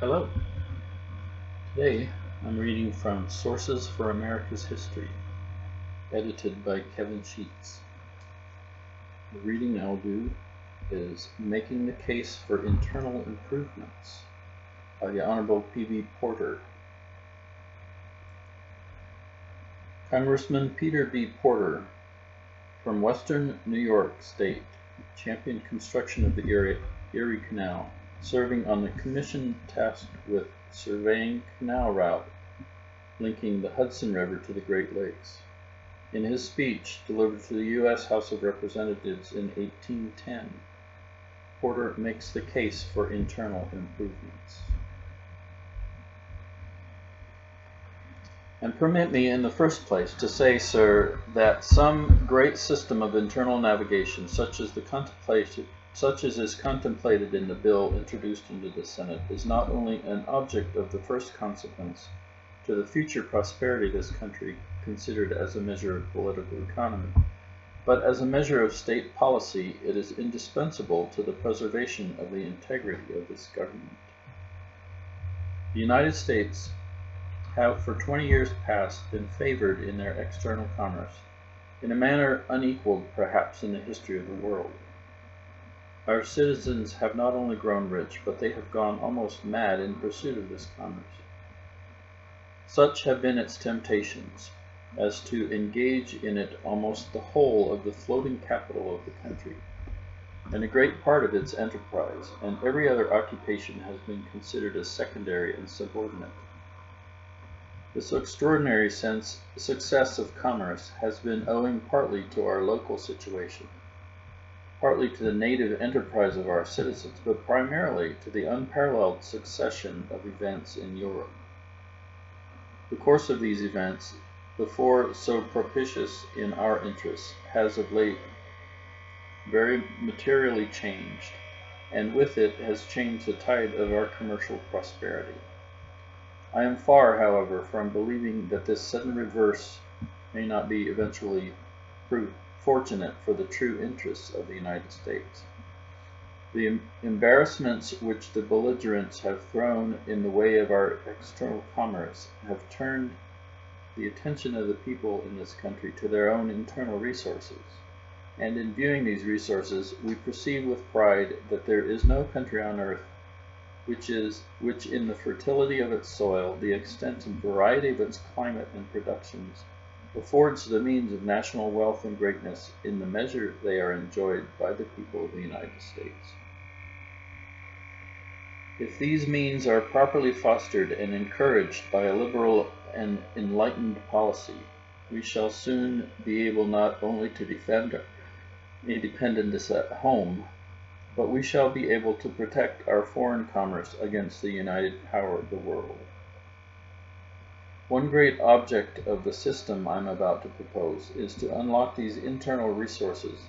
Hello. Today I'm reading from Sources for America's History, edited by Kevin Sheets. The reading I'll do is Making the Case for Internal Improvements by the Honorable P.B. Porter. Congressman Peter B. Porter from Western New York State championed construction of the Erie Canal, serving on the commission tasked with surveying canal route linking the Hudson River to the Great Lakes. In his speech delivered to the U.S. House of Representatives in 1810, Porter makes the case for internal improvements. And permit me in the first place to say, sir, that some great system of internal navigation, such as is contemplated in the bill introduced into the Senate, is not only an object of the first consequence to the future prosperity of this country, considered as a measure of political economy, but as a measure of state policy, it is indispensable to the preservation of the integrity of this government. The United States have for 20 years past been favored in their external commerce, in a manner unequaled perhaps in the history of the world. Our citizens have not only grown rich, but they have gone almost mad in pursuit of this commerce. Such have been its temptations, as to engage in it almost the whole of the floating capital of the country, and a great part of its enterprise, and every other occupation has been considered as secondary and subordinate. This extraordinary success of commerce has been owing partly to our local situation, partly to the native enterprise of our citizens, but primarily to the unparalleled succession of events in Europe. The course of these events, before so propitious in our interests, has of late very materially changed, and with it has changed the tide of our commercial prosperity. I am far, however, from believing that this sudden reverse may not be eventually prove fortunate for the true interests of the United States. The embarrassments which the belligerents have thrown in the way of our external commerce have turned the attention of the people in this country to their own internal resources, and in viewing these resources we perceive with pride that there is no country on earth which in the fertility of its soil, the extent and variety of its climate and productions, affords the means of national wealth and greatness in the measure they are enjoyed by the people of the United States. If these means are properly fostered and encouraged by a liberal and enlightened policy, we shall soon be able not only to defend our independence at home, but we shall be able to protect our foreign commerce against the united power of the world. One great object of the system I am about to propose is to unlock these internal resources,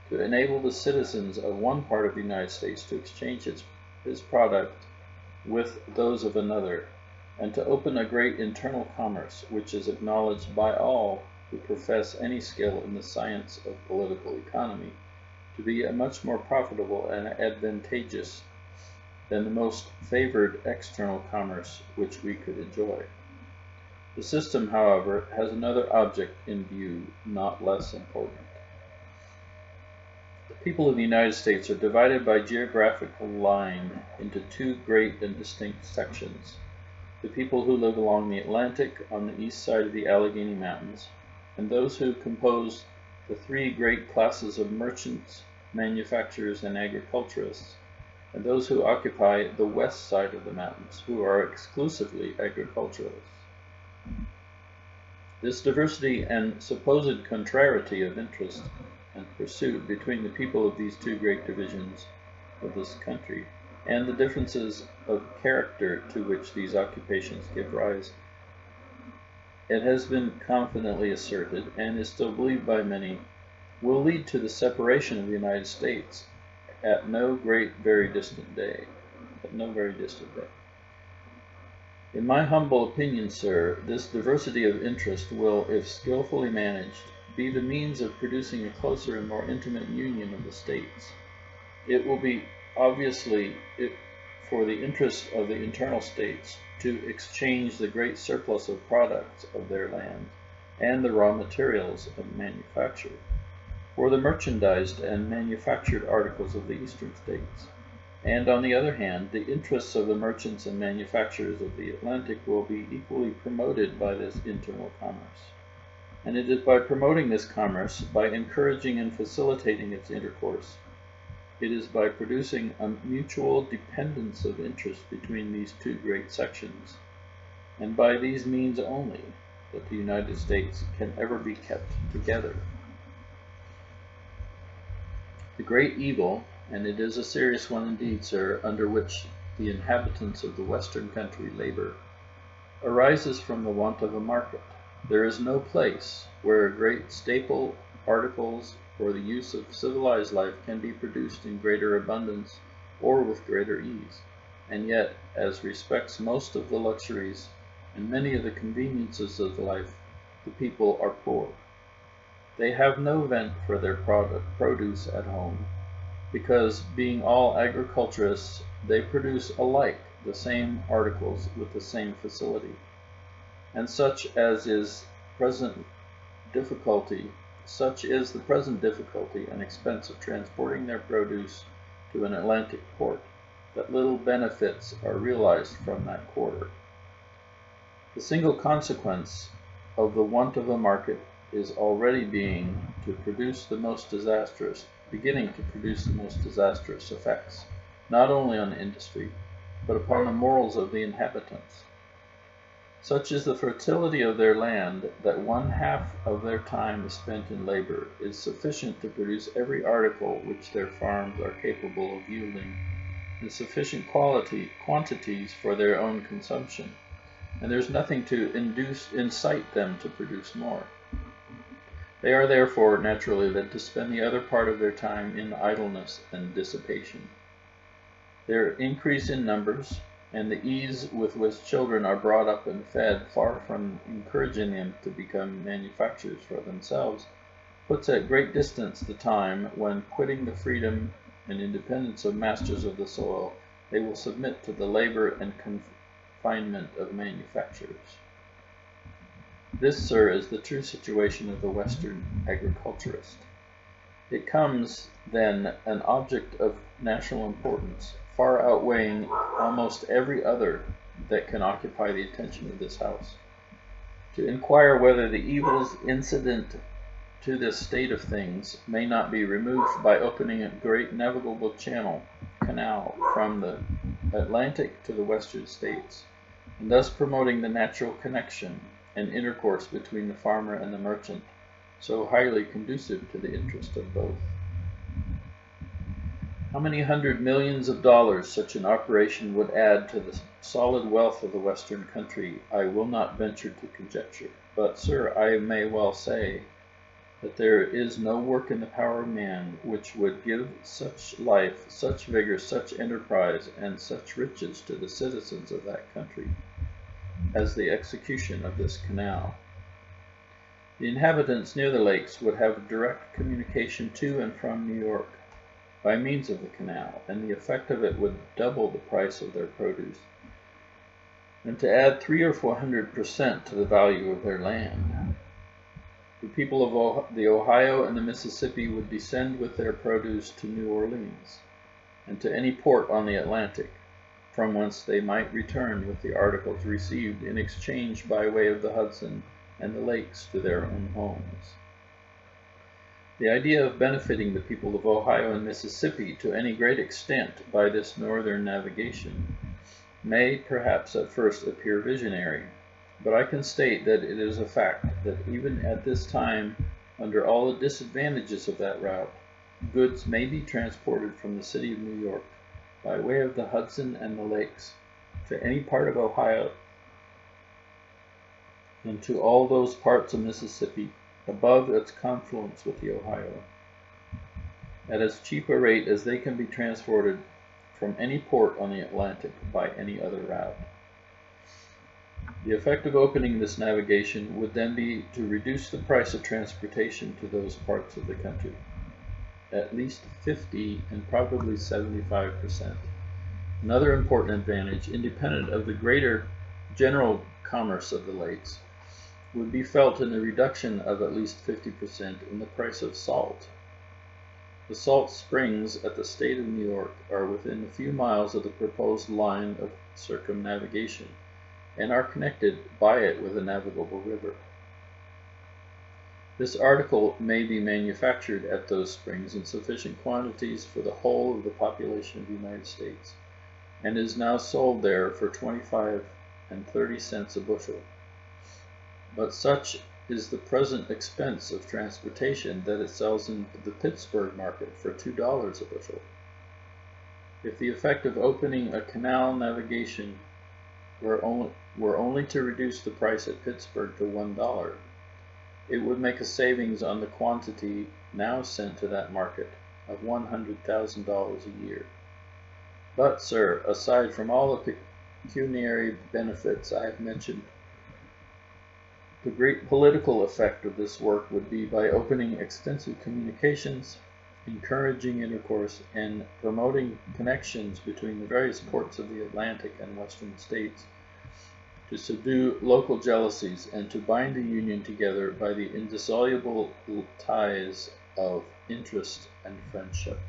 to enable the citizens of one part of the United States to exchange his product with those of another, and to open a great internal commerce which is acknowledged by all who profess any skill in the science of political economy to be a much more profitable and advantageous than the most favored external commerce which we could enjoy. The system, however, has another object in view, not less important. The people of the United States are divided by geographical line into two great and distinct sections: the people who live along the Atlantic on the east side of the Allegheny Mountains, and those who compose the three great classes of merchants, manufacturers, and agriculturists, and those who occupy the west side of the mountains, who are exclusively agriculturalists. This diversity and supposed contrariety of interest and pursuit between the people of these two great divisions of this country, and the differences of character to which these occupations give rise, it has been confidently asserted, and is still believed by many, will lead to the separation of the United States at no very distant day. In my humble opinion, sir, this diversity of interest will, if skillfully managed, be the means of producing a closer and more intimate union of the states. It will be obviously for the interests of the internal states to exchange the great surplus of products of their land and the raw materials of manufacture for the merchandised and manufactured articles of the eastern states. And on the other hand, the interests of the merchants and manufacturers of the Atlantic will be equally promoted by this internal commerce. And it is by promoting this commerce, by encouraging and facilitating its intercourse, it is by producing a mutual dependence of interest between these two great sections, and by these means only, that the United States can ever be kept together. The great evil, and it is a serious one indeed, sir, under which the inhabitants of the Western country labor, arises from the want of a market. There is no place where great staple articles for the use of civilized life can be produced in greater abundance or with greater ease, and yet, as respects most of the luxuries and many of the conveniences of life, the people are poor. They have no vent for their produce at home, because, being all agriculturists, they produce alike the same articles with the same facility. And such is the present difficulty and expense of transporting their produce to an Atlantic port, that little benefits are realized from that quarter. The single consequence of the want of a market is already beginning to produce the most disastrous effects, not only on industry, but upon the morals of the inhabitants. Such is the fertility of their land that 1/2 of their time spent in labor is sufficient to produce every article which their farms are capable of yielding in sufficient quantities for their own consumption, and there is nothing to incite them to produce more. They are therefore naturally led to spend the other part of their time in idleness and dissipation. Their increase in numbers, and the ease with which children are brought up and fed, far from encouraging them to become manufacturers for themselves, puts at great distance the time when, quitting the freedom and independence of masters of the soil, they will submit to the labor and confinement of manufacturers. This, sir, is the true situation of the Western agriculturist. It comes, then, an object of national importance, far outweighing almost every other that can occupy the attention of this House, to inquire whether the evils incident to this state of things may not be removed by opening a great navigable canal from the Atlantic to the Western States, and thus promoting the natural connection and intercourse between the farmer and the merchant, so highly conducive to the interest of both. How many hundred millions of dollars such an operation would add to the solid wealth of the Western country, I will not venture to conjecture. But, sir, I may well say that there is no work in the power of man which would give such life, such vigor, such enterprise, and such riches to the citizens of that country as the execution of this canal. The inhabitants near the lakes would have direct communication to and from New York by means of the canal, and the effect of it would double the price of their produce, and to add 300 or 400% to the value of their land. The people of the Ohio and the Mississippi would descend with their produce to New Orleans, and to any port on the Atlantic, from whence they might return with the articles received in exchange by way of the Hudson and the lakes to their own homes. The idea of benefiting the people of Ohio and Mississippi to any great extent by this northern navigation may perhaps at first appear visionary, but I can state that it is a fact that even at this time, under all the disadvantages of that route, goods may be transported from the city of New York by way of the Hudson and the lakes to any part of Ohio and to all those parts of Mississippi above its confluence with the Ohio, at as cheap a rate as they can be transported from any port on the Atlantic by any other route. The effect of opening this navigation would then be to reduce the price of transportation to those parts of the country at least 50 and probably 75%, Another important advantage, independent of the greater general commerce of the lakes, would be felt in the reduction of at least 50% in the price of salt. The salt springs at the state of New York are within a few miles of the proposed line of circumnavigation and are connected by it with a navigable river. This article may be manufactured at those springs in sufficient quantities for the whole of the population of the United States, and is now sold there for 25 and 30 cents a bushel. But such is the present expense of transportation that it sells in the Pittsburgh market for $2 a bushel. If the effect of opening a canal navigation were only to reduce the price at Pittsburgh to $1, it would make a savings on the quantity now sent to that market of $100,000 a year. But, sir, aside from all the pecuniary benefits I have mentioned, the great political effect of this work would be by opening extensive communications, encouraging intercourse, and promoting connections between the various ports of the Atlantic and Western states, to subdue local jealousies and to bind the Union together by the indissoluble ties of interest and friendship.